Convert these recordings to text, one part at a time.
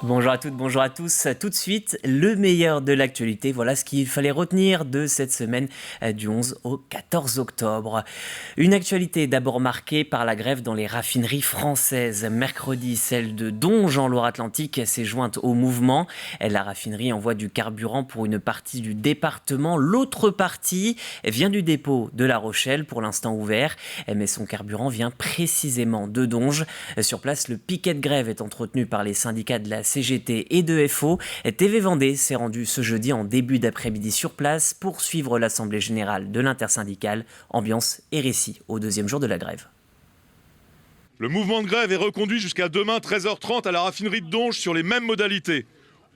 Bonjour à toutes, bonjour à tous. Tout de suite, le meilleur de l'actualité. Voilà ce qu'il fallait retenir de cette semaine du 11 au 14 octobre. Une actualité d'abord marquée par la grève dans les raffineries françaises. Mercredi, celle de Donges en Loire-Atlantique s'est jointe au mouvement. La raffinerie envoie du carburant pour une partie du département. L'autre partie vient du dépôt de La Rochelle, pour l'instant ouvert. Mais son carburant vient précisément de Donges. Sur place, le piquet de grève est entretenu par les syndicats de la CGT et de FO. TV Vendée s'est rendu ce jeudi en début d'après-midi sur place pour suivre l'Assemblée générale de l'intersyndicale. Ambiance et récit au deuxième jour de la grève. Le mouvement de grève est reconduit jusqu'à demain 13h30 à la raffinerie de Donges sur les mêmes modalités.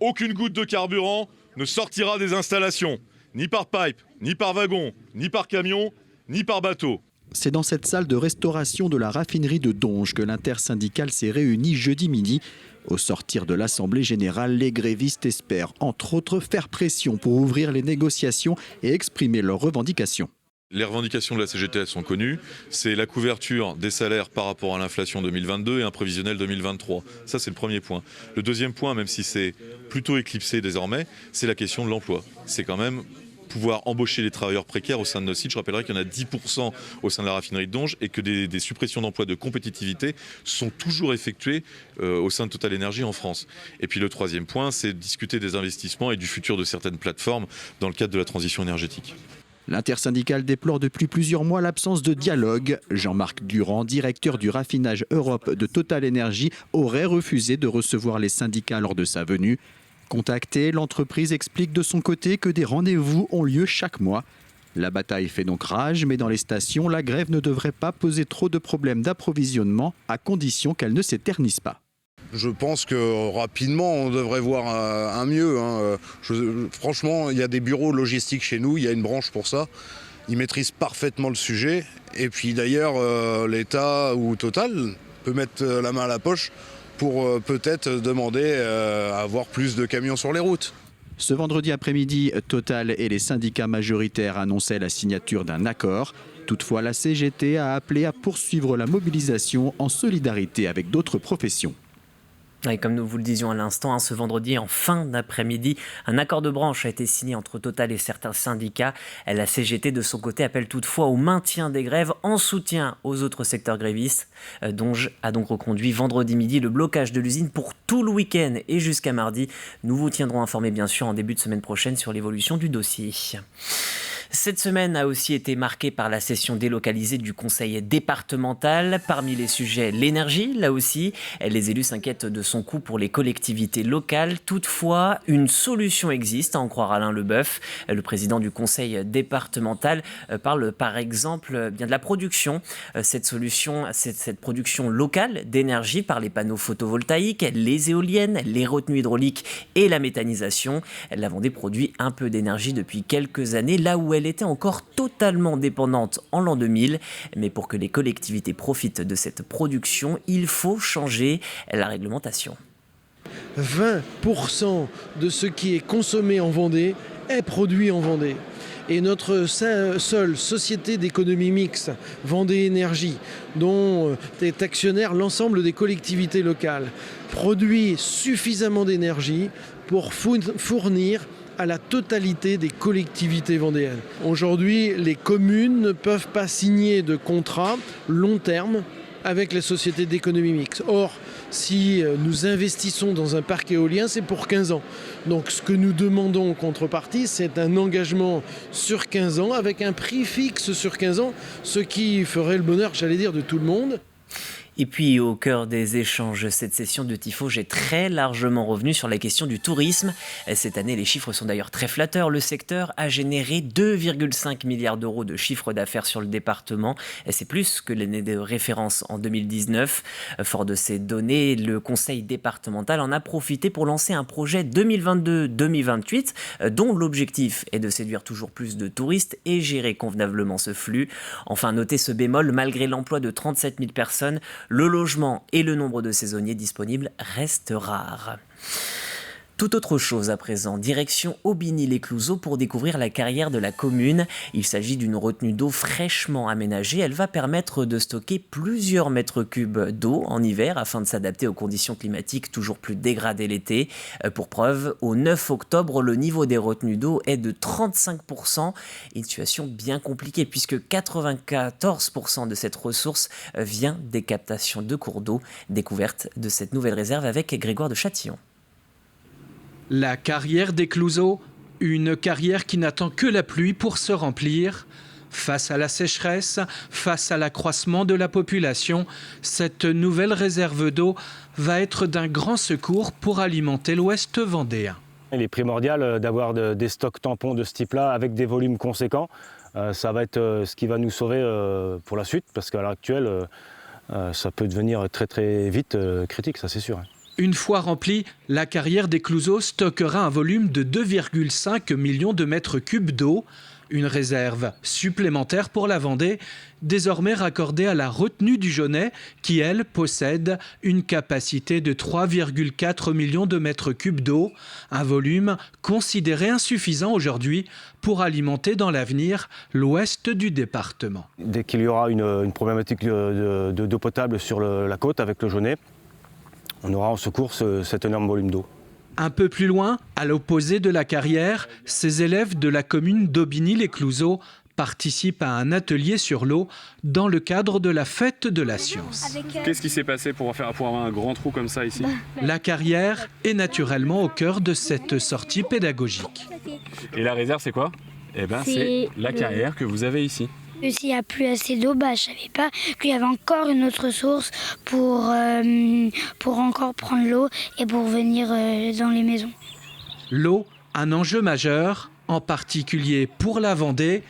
Aucune goutte de carburant ne sortira des installations, ni par pipe, ni par wagon, ni par camion, ni par bateau. C'est dans cette salle de restauration de la raffinerie de Donges que l'intersyndicale s'est réunie jeudi midi. Au sortir de l'Assemblée générale, les grévistes espèrent, entre autres, faire pression pour ouvrir les négociations et exprimer leurs revendications. Les revendications de la CGT sont connues, c'est la couverture des salaires par rapport à l'inflation 2022 et un prévisionnel 2023. Ça, c'est le premier point. Le deuxième point, même si c'est plutôt éclipsé désormais, c'est la question de l'emploi. C'est quand même pouvoir embaucher les travailleurs précaires au sein de nos sites. Je rappellerai qu'il y en a 10% au sein de la raffinerie de Donges et que des suppressions d'emplois de compétitivité sont toujours effectuées au sein de Total Énergie en France. Et puis le troisième point, c'est discuter des investissements et du futur de certaines plateformes dans le cadre de la transition énergétique. L'intersyndicale déplore depuis plusieurs mois l'absence de dialogue. Jean-Marc Durand, directeur du raffinage Europe de Total Énergie, aurait refusé de recevoir les syndicats lors de sa venue. Contactée, l'entreprise explique de son côté que des rendez-vous ont lieu chaque mois. La bataille fait donc rage, mais dans les stations, la grève ne devrait pas poser trop de problèmes d'approvisionnement, à condition qu'elle ne s'éternise pas. Je pense que rapidement, on devrait voir un mieux. Franchement, il y a des bureaux logistiques chez nous, il y a une branche pour ça. Ils maîtrisent parfaitement le sujet. Et puis d'ailleurs, l'État ou Total peut mettre la main à la poche pour peut-être demander à avoir plus de camions sur les routes. Ce vendredi après-midi, Total et les syndicats majoritaires annonçaient la signature d'un accord. Toutefois, la CGT a appelé à poursuivre la mobilisation en solidarité avec d'autres professions. Et comme nous vous le disions à l'instant, ce vendredi en fin d'après-midi, un accord de branche a été signé entre Total et certains syndicats. La CGT de son côté appelle toutefois au maintien des grèves en soutien aux autres secteurs grévistes. Donges a donc reconduit vendredi midi le blocage de l'usine pour tout le week-end et jusqu'à mardi. Nous vous tiendrons informés bien sûr en début de semaine prochaine sur l'évolution du dossier. Cette semaine a aussi été marquée par la session délocalisée du conseil départemental. Parmi les sujets, l'énergie, là aussi. Les élus s'inquiètent de son coût pour les collectivités locales. Toutefois, une solution existe, à en croire Alain Leboeuf. Le président du conseil départemental parle par exemple bien de la production. Cette production locale d'énergie par les panneaux photovoltaïques, les éoliennes, les retenues hydrauliques et la méthanisation. La Vendée produit un peu d'énergie depuis quelques années, là où elle était encore totalement dépendante en l'an 2000. Mais pour que les collectivités profitent de cette production, il faut changer la réglementation. 20% de ce qui est consommé en Vendée est produit en Vendée. Et notre seule société d'économie mixte, Vendée Énergie, dont est actionnaire l'ensemble des collectivités locales, produit suffisamment d'énergie pour fournir à la totalité des collectivités vendéennes. Aujourd'hui, les communes ne peuvent pas signer de contrat long terme avec les sociétés d'économie mixte. Or, si nous investissons dans un parc éolien, c'est pour 15 ans. Donc ce que nous demandons en contrepartie, c'est un engagement sur 15 ans, avec un prix fixe sur 15 ans, ce qui ferait le bonheur, j'allais dire, de tout le monde. Et puis, au cœur des échanges, cette session de Tifo est très largement revenue sur la question du tourisme. Cette année, les chiffres sont d'ailleurs très flatteurs. Le secteur a généré 2,5 milliards d'euros de chiffre d'affaires sur le département. C'est plus que l'année de référence en 2019. Fort de ces données, le conseil départemental en a profité pour lancer un projet 2022-2028, dont l'objectif est de séduire toujours plus de touristes et gérer convenablement ce flux. Enfin, notez ce bémol, malgré l'emploi de 37 000 personnes, le logement et le nombre de saisonniers disponibles restent rares. Tout autre chose à présent, direction Aubigny-les-Clouseaux pour découvrir la carrière de la commune. Il s'agit d'une retenue d'eau fraîchement aménagée. Elle va permettre de stocker plusieurs mètres cubes d'eau en hiver afin de s'adapter aux conditions climatiques toujours plus dégradées l'été. Pour preuve, au 9 octobre, le niveau des retenues d'eau est de 35%. Une situation bien compliquée puisque 94% de cette ressource vient des captations de cours d'eau. Découverte de cette nouvelle réserve avec Grégoire de Châtillon. La carrière des Clouseaux, une carrière qui n'attend que la pluie pour se remplir. Face à la sécheresse, face à l'accroissement de la population, cette nouvelle réserve d'eau va être d'un grand secours pour alimenter l'Ouest vendéen. Il est primordial d'avoir des stocks tampons de ce type-là avec des volumes conséquents. Ça va être ce qui va nous sauver pour la suite parce qu'à l'heure actuelle, ça peut devenir très très vite critique, ça c'est sûr. Une fois remplie, la carrière des Clouseaux stockera un volume de 2,5 millions de mètres cubes d'eau. Une réserve supplémentaire pour la Vendée, désormais raccordée à la retenue du Jonais, qui, elle, possède une capacité de 3,4 millions de mètres cubes d'eau, un volume considéré insuffisant aujourd'hui pour alimenter dans l'avenir l'ouest du département. Dès qu'il y aura une problématique d'eau potable sur la côte avec le Jonais, on aura en secours cet énorme volume d'eau. Un peu plus loin, à l'opposé de la carrière, ces élèves de la commune d'Aubigny-les-Clouseaux participent à un atelier sur l'eau dans le cadre de la fête de la science. Qu'est-ce qui s'est passé pour avoir un grand trou comme ça ici? La carrière est naturellement au cœur de cette sortie pédagogique. Et la réserve, c'est quoi? Eh ben, c'est la carrière que vous avez ici. S'il n'y a plus assez d'eau, je ne savais pas qu'il y avait encore une autre source pour encore prendre l'eau et pour venir dans les maisons. L'eau, un enjeu majeur, en particulier pour la Vendée.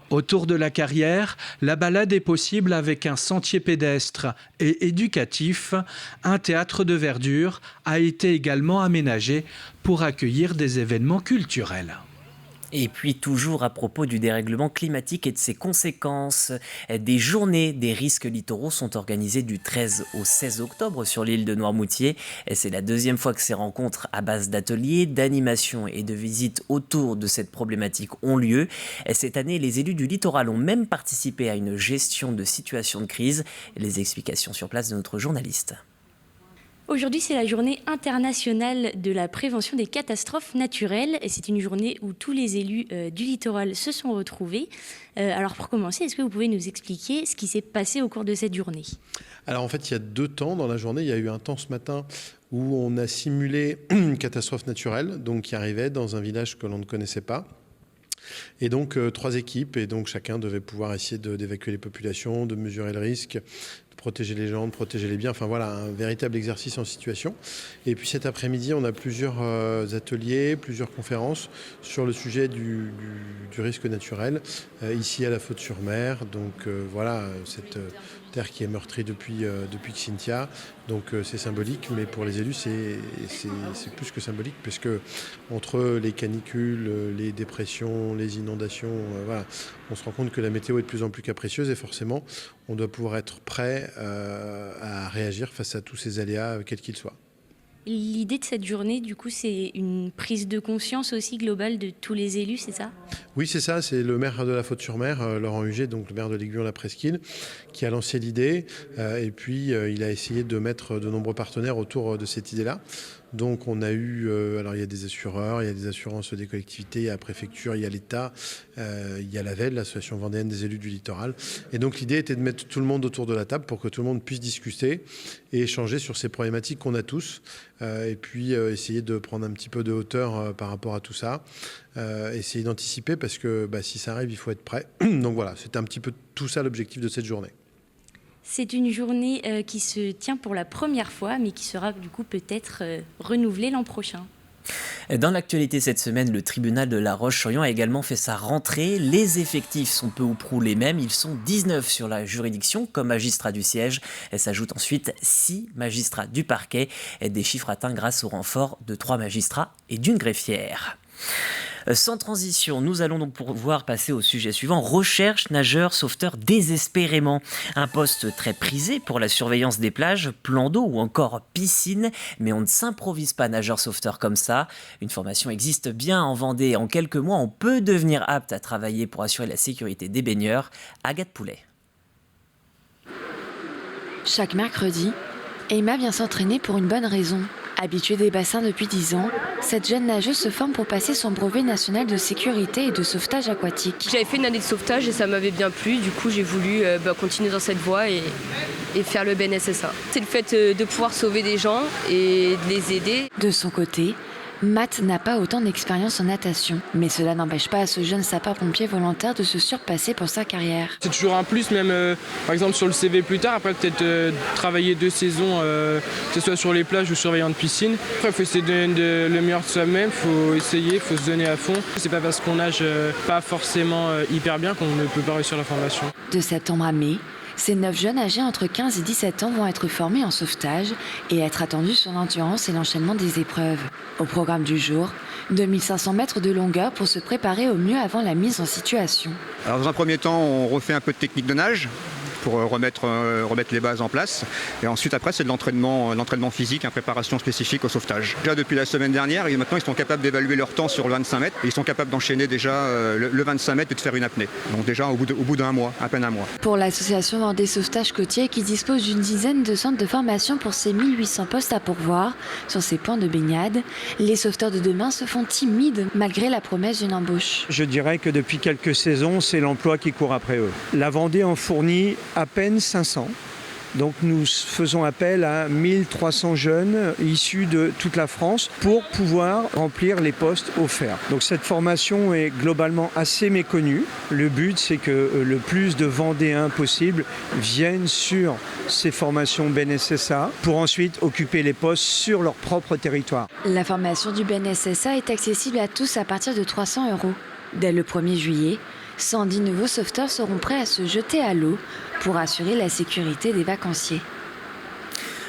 Autour de la carrière, la balade est possible avec un sentier pédestre et éducatif. Un théâtre de verdure a été également aménagé pour accueillir des événements culturels. Et puis toujours à propos du dérèglement climatique et de ses conséquences, des journées des risques littoraux sont organisées du 13 au 16 octobre sur l'île de Noirmoutier. Et c'est la deuxième fois que ces rencontres à base d'ateliers, d'animations et de visites autour de cette problématique ont lieu. Et cette année, les élus du littoral ont même participé à une gestion de situation de crise. Les explications sur place de notre journaliste. Aujourd'hui, c'est la journée internationale de la prévention des catastrophes naturelles. Et c'est une journée où tous les élus du littoral se sont retrouvés. Alors pour commencer, est-ce que vous pouvez nous expliquer ce qui s'est passé au cours de cette journée? Alors en fait, il y a 2 temps dans la journée. Il y a eu un temps ce matin où on a simulé une catastrophe naturelle, donc qui arrivait dans un village que l'on ne connaissait pas. Et donc 3 équipes, et donc chacun devait pouvoir essayer d'évacuer les populations, de mesurer le risque, de protéger les gens, de protéger les biens. Enfin voilà, un véritable exercice en situation. Et puis cet après-midi, on a plusieurs ateliers, plusieurs conférences sur le sujet du risque naturel, ici à la Faute-sur-Mer. Donc voilà, cette terre qui est meurtrie depuis Xynthia. Donc c'est symbolique, mais pour les élus, c'est plus que symbolique, puisque entre les canicules, les dépressions, les inondations, voilà, on se rend compte que la météo est de plus en plus capricieuse et forcément, on doit pouvoir être prêt à réagir face à tous ces aléas, quels qu'ils soient. L'idée de cette journée, du coup, c'est une prise de conscience aussi globale de tous les élus, c'est ça? Oui, c'est ça. C'est le maire de la Faute-sur-Mer, Laurent Huget, donc le maire de l'Aiguillon-la-Presqu'île, qui a lancé l'idée. Et puis, il a essayé de mettre de nombreux partenaires autour de cette idée-là. Donc, on a eu... alors, il y a des assureurs, il y a des assurances des collectivités, il y a la préfecture, il y a l'État, il y a l'AVEL, l'Association vendéenne des élus du littoral. Et donc, l'idée était de mettre tout le monde autour de la table pour que tout le monde puisse discuter et échanger sur ces problématiques qu'on a tous. Et puis, essayer de prendre un petit peu de hauteur par rapport à tout ça. Essayer d'anticiper parce que si ça arrive, il faut être prêt. Donc voilà, c'était un petit peu tout ça l'objectif de cette journée. C'est une journée qui se tient pour la première fois, mais qui sera du coup peut-être renouvelée l'an prochain. Dans l'actualité cette semaine, le tribunal de La Roche-sur-Yon a également fait sa rentrée. Les effectifs sont peu ou prou les mêmes. Ils sont 19 sur la juridiction comme magistrats du siège. Et s'ajoutent ensuite 6 magistrats du parquet. Et des chiffres atteints grâce au renfort de 3 magistrats et d'une greffière. Sans transition, nous allons donc pouvoir passer au sujet suivant. Recherche nageurs sauveteurs désespérément. Un poste très prisé pour la surveillance des plages, plans d'eau ou encore piscine. Mais on ne s'improvise pas nageur sauveteur comme ça. Une formation existe bien en Vendée. En quelques mois, on peut devenir apte à travailler pour assurer la sécurité des baigneurs. Agathe Poulet. Chaque mercredi, Emma vient s'entraîner pour une bonne raison. Habituée des bassins depuis 10 ans, cette jeune nageuse se forme pour passer son brevet national de sécurité et de sauvetage aquatique. J'avais fait une année de sauvetage et ça m'avait bien plu. Du coup, j'ai voulu continuer dans cette voie et faire le BNSSA. C'est le fait de pouvoir sauver des gens et de les aider. De son côté, Matt n'a pas autant d'expérience en natation, mais cela n'empêche pas à ce jeune sapeur-pompier volontaire de se surpasser pour sa carrière. C'est toujours un plus, même par exemple sur le CV plus tard, après peut-être travailler 2 saisons, que ce soit sur les plages ou surveillant de piscine. Après, il faut essayer de donner le meilleur de soi-même, il faut essayer, il faut se donner à fond. C'est pas parce qu'on nage pas forcément hyper bien qu'on ne peut pas réussir la formation. De septembre à mai, ces 9 jeunes âgés entre 15 et 17 ans vont être formés en sauvetage et être attendus sur l'endurance et l'enchaînement des épreuves. Au programme du jour, 2500 mètres de longueur pour se préparer au mieux avant la mise en situation. Alors dans un premier temps, on refait un peu de technique de nage pour remettre les bases en place. Et ensuite, après, c'est de l'entraînement physique, une préparation spécifique au sauvetage. Déjà depuis la semaine dernière, et maintenant, ils sont capables d'évaluer leur temps sur le 25 mètres. Et ils sont capables d'enchaîner déjà le 25 mètres et de faire une apnée. Donc déjà, au bout d'un mois, à peine un mois. Pour l'association Vendée Sauvetage Côtier, qui dispose d'une dizaine de centres de formation pour ses 1800 postes à pourvoir sur ses points de baignade, les sauveteurs de demain se font timides malgré la promesse d'une embauche. Je dirais que depuis quelques saisons, c'est l'emploi qui court après eux. La Vendée en fournit à peine 500. Donc nous faisons appel à 1300 jeunes issus de toute la France pour pouvoir remplir les postes offerts. Donc cette formation est globalement assez méconnue. Le but, c'est que le plus de Vendéens possible viennent sur ces formations BNSSA pour ensuite occuper les postes sur leur propre territoire. La formation du BNSSA est accessible à tous à partir de 300 €. Dès le 1er juillet, 110 nouveaux sauveteurs seront prêts à se jeter à l'eau pour assurer la sécurité des vacanciers.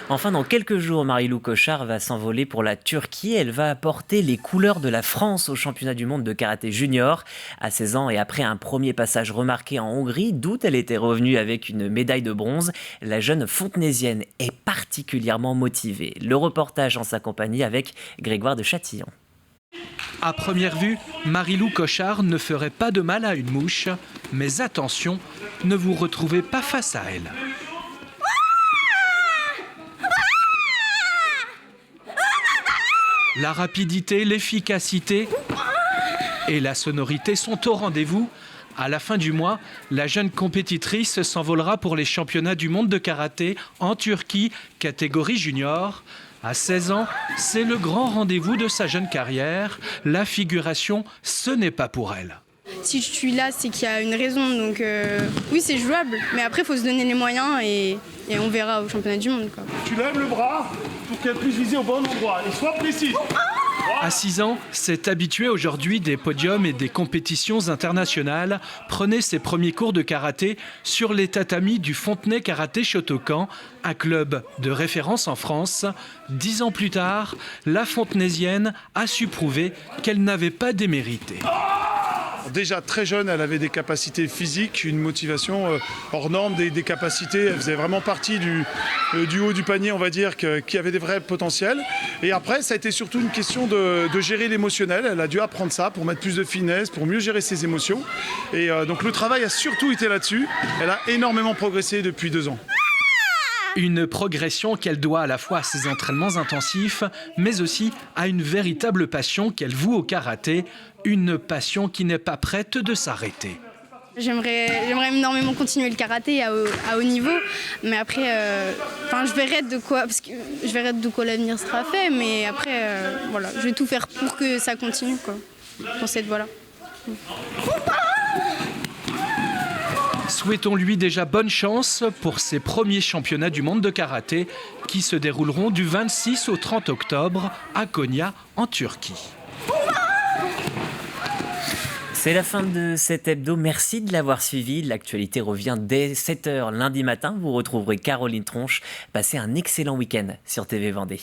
Enfin, dans quelques jours, Marie-Lou Cochard va s'envoler pour la Turquie. Elle va apporter les couleurs de la France au championnat du monde de karaté junior. À 16 ans et après un premier passage remarqué en Hongrie, d'où elle était revenue avec une médaille de bronze, la jeune fontenaisienne est particulièrement motivée. Le reportage en sa compagnie avec Grégoire de Châtillon. À première vue, Marie-Lou Cochard ne ferait pas de mal à une mouche, mais attention, ne vous retrouvez pas face à elle. La rapidité, l'efficacité et la sonorité sont au rendez-vous. À la fin du mois, la jeune compétitrice s'envolera pour les championnats du monde de karaté en Turquie, catégorie junior. À 16 ans, c'est le grand rendez-vous de sa jeune carrière. La figuration, ce n'est pas pour elle. Si je suis là, c'est qu'il y a une raison. Donc oui, c'est jouable. Mais après, il faut se donner les moyens et on verra au championnat du monde, quoi. Tu lèves le bras pour qu'elle puisse viser au bon endroit. Et sois précise. À 6 ans, c'est habitué aujourd'hui des podiums et des compétitions internationales. Prenez ses premiers cours de karaté sur les tatamis du Fontenay Karaté Shotokan, un club de référence en France. 10 ans plus tard, la fontenaisienne a su prouver qu'elle n'avait pas démérité. Déjà très jeune, elle avait des capacités physiques, une motivation hors norme, des capacités. Elle faisait vraiment partie du haut du panier, on va dire, qui avait des vrais potentiels. Et après, ça a été surtout une question de gérer l'émotionnel. Elle a dû apprendre ça pour mettre plus de finesse, pour mieux gérer ses émotions. Et donc le travail a surtout été là-dessus. Elle a énormément progressé depuis 2 ans. Une progression qu'elle doit à la fois à ses entraînements intensifs, mais aussi à une véritable passion qu'elle voue au karaté, une passion qui n'est pas prête de s'arrêter. J'aimerais énormément continuer le karaté à haut niveau, mais après, je verrai de quoi l'avenir sera fait, mais après, voilà, je vais tout faire pour que ça continue, quoi, dans cette voie-là. Souhaitons-lui déjà bonne chance pour ses premiers championnats du monde de karaté qui se dérouleront du 26 au 30 octobre à Konya, en Turquie. C'est la fin de cet hebdo. Merci de l'avoir suivi. L'actualité revient dès 7h lundi matin. Vous retrouverez Caroline Tronche. Passez un excellent week-end sur TV Vendée.